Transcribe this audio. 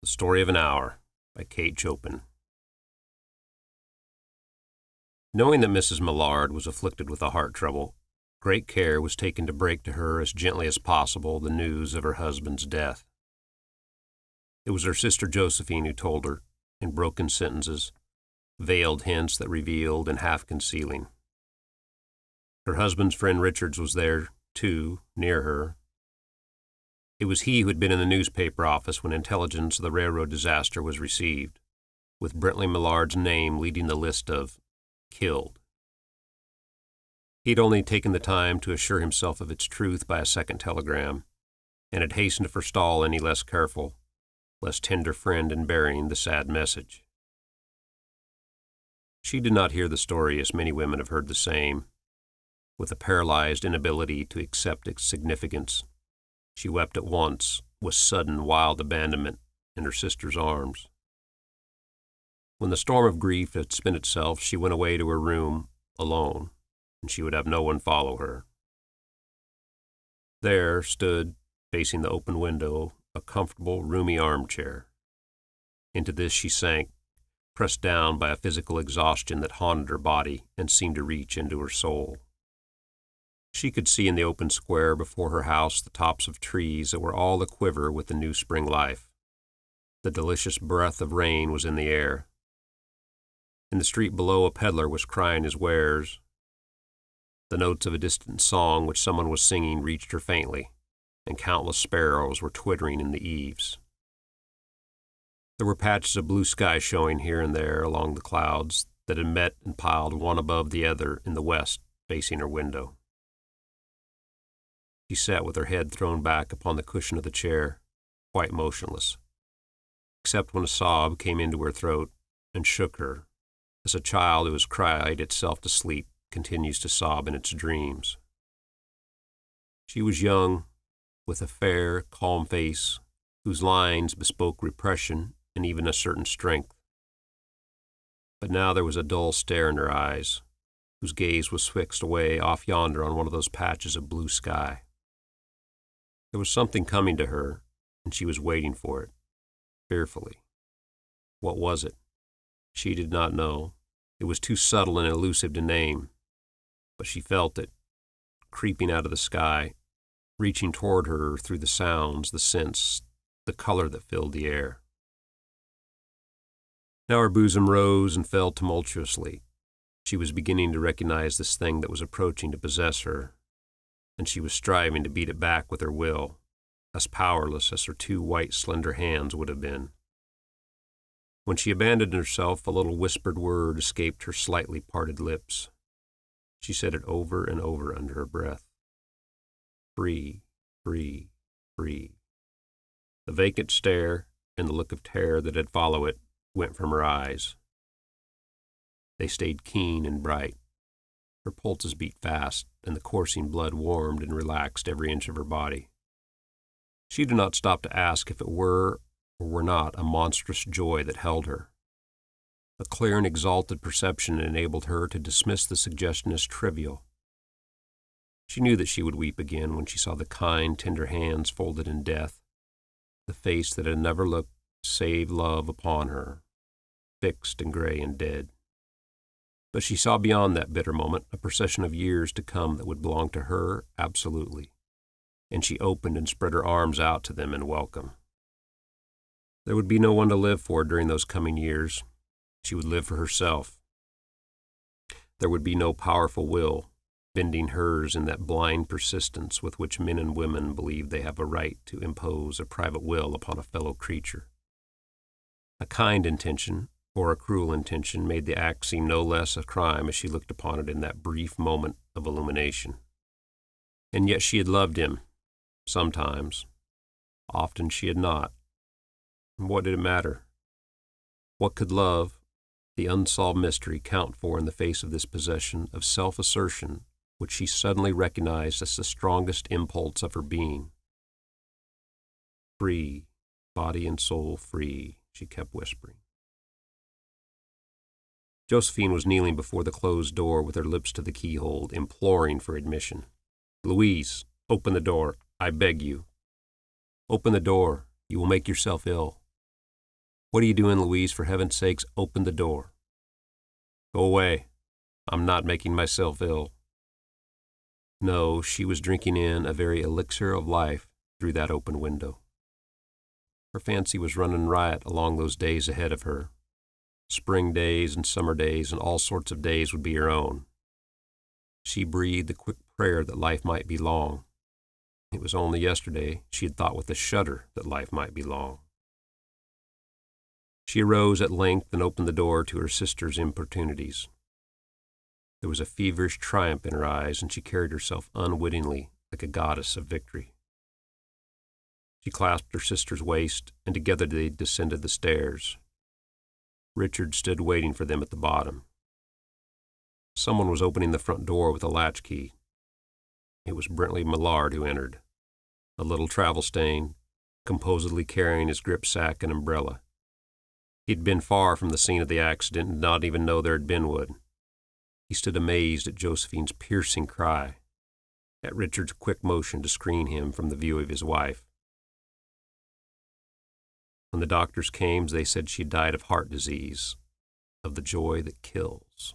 The Story of an Hour by Kate Chopin. Knowing that Mrs. Mallard was afflicted with a heart trouble, great care was taken to break to her as gently as possible the news of her husband's death. It was her sister Josephine who told her, in broken sentences, veiled hints that revealed and half concealing. Her husband's friend Richards was there, too, near her. It was he who had been in the newspaper office when intelligence of the railroad disaster was received, with Brently Mallard's name leading the list of killed. He had only taken the time to assure himself of its truth by a second telegram, and had hastened to forestall any less careful, less tender friend in bearing the sad message. She did not hear the story as many women have heard the same, with a paralyzed inability to accept its significance. She wept at once, with sudden, wild abandonment, in her sister's arms. When the storm of grief had spent itself, she went away to her room, alone, and she would have no one follow her. There stood, facing the open window, a comfortable, roomy armchair. Into this she sank, pressed down by a physical exhaustion that haunted her body and seemed to reach into her soul. She could see in the open square before her house the tops of trees that were all a-quiver with the new spring life. The delicious breath of rain was in the air. In the street below, a peddler was crying his wares. The notes of a distant song which someone was singing reached her faintly, and countless sparrows were twittering in the eaves. There were patches of blue sky showing here and there along the clouds that had met and piled one above the other in the west, facing her window. She sat with her head thrown back upon the cushion of the chair, quite motionless, except when a sob came into her throat and shook her, as a child who has cried itself to sleep continues to sob in its dreams. She was young, with a fair, calm face, whose lines bespoke repression and even a certain strength. But now there was a dull stare in her eyes, whose gaze was fixed away off yonder on one of those patches of blue sky. There was something coming to her, and she was waiting for it, fearfully. What was it? She did not know. It was too subtle and elusive to name, but she felt it, creeping out of the sky, reaching toward her through the sounds, the scents, the color that filled the air. Now her bosom rose and fell tumultuously. She was beginning to recognize this thing that was approaching to possess her, and she was striving to beat it back with her will, as powerless as her two white, slender hands would have been. When she abandoned herself, a little whispered word escaped her slightly parted lips. She said it over and over under her breath. Free, free, free. The vacant stare and the look of terror that had followed it went from her eyes. They stayed keen and bright. Her pulses beat fast, and the coursing blood warmed and relaxed every inch of her body. She did not stop to ask if it were or were not a monstrous joy that held her. A clear and exalted perception enabled her to dismiss the suggestion as trivial. She knew that she would weep again when she saw the kind, tender hands folded in death, the face that had never looked save love upon her, fixed and gray and dead. But she saw beyond that bitter moment a procession of years to come that would belong to her absolutely, and she opened and spread her arms out to them in welcome. There would be no one to live for during those coming years. She would live for herself. There would be no powerful will bending hers in that blind persistence with which men and women believe they have a right to impose a private will upon a fellow creature. A kind intention or a cruel intention made the act seem no less a crime as she looked upon it in that brief moment of illumination. And yet she had loved him, sometimes. Often she had not. And what did it matter? What could love, the unsolved mystery, count for in the face of this possession of self-assertion which she suddenly recognized as the strongest impulse of her being? Free, body and soul free, she kept whispering. Josephine was kneeling before the closed door with her lips to the keyhole, imploring for admission. "Louise, open the door, I beg you. Open the door, you will make yourself ill." "What are you doing, Louise? For heaven's sakes, open the door." "Go away. I'm not making myself ill." No, she was drinking in a very elixir of life through that open window. Her fancy was running riot along those days ahead of her. Spring days and summer days and all sorts of days would be her own. She breathed a quick prayer that life might be long. It was only yesterday she had thought with a shudder that life might be long. She arose at length and opened the door to her sister's importunities. There was a feverish triumph in her eyes, and she carried herself unwittingly like a goddess of victory. She clasped her sister's waist, and together they descended the stairs. Richard stood waiting for them at the bottom. Someone was opening the front door with a latchkey. It was Brently Mallard who entered, a little travel-stained, composedly carrying his gripsack and umbrella. He'd been far from the scene of the accident and not even know there had been one. He stood amazed at Josephine's piercing cry, at Richard's quick motion to screen him from the view of his wife. When the doctors came, they said she died of heart disease, of the joy that kills.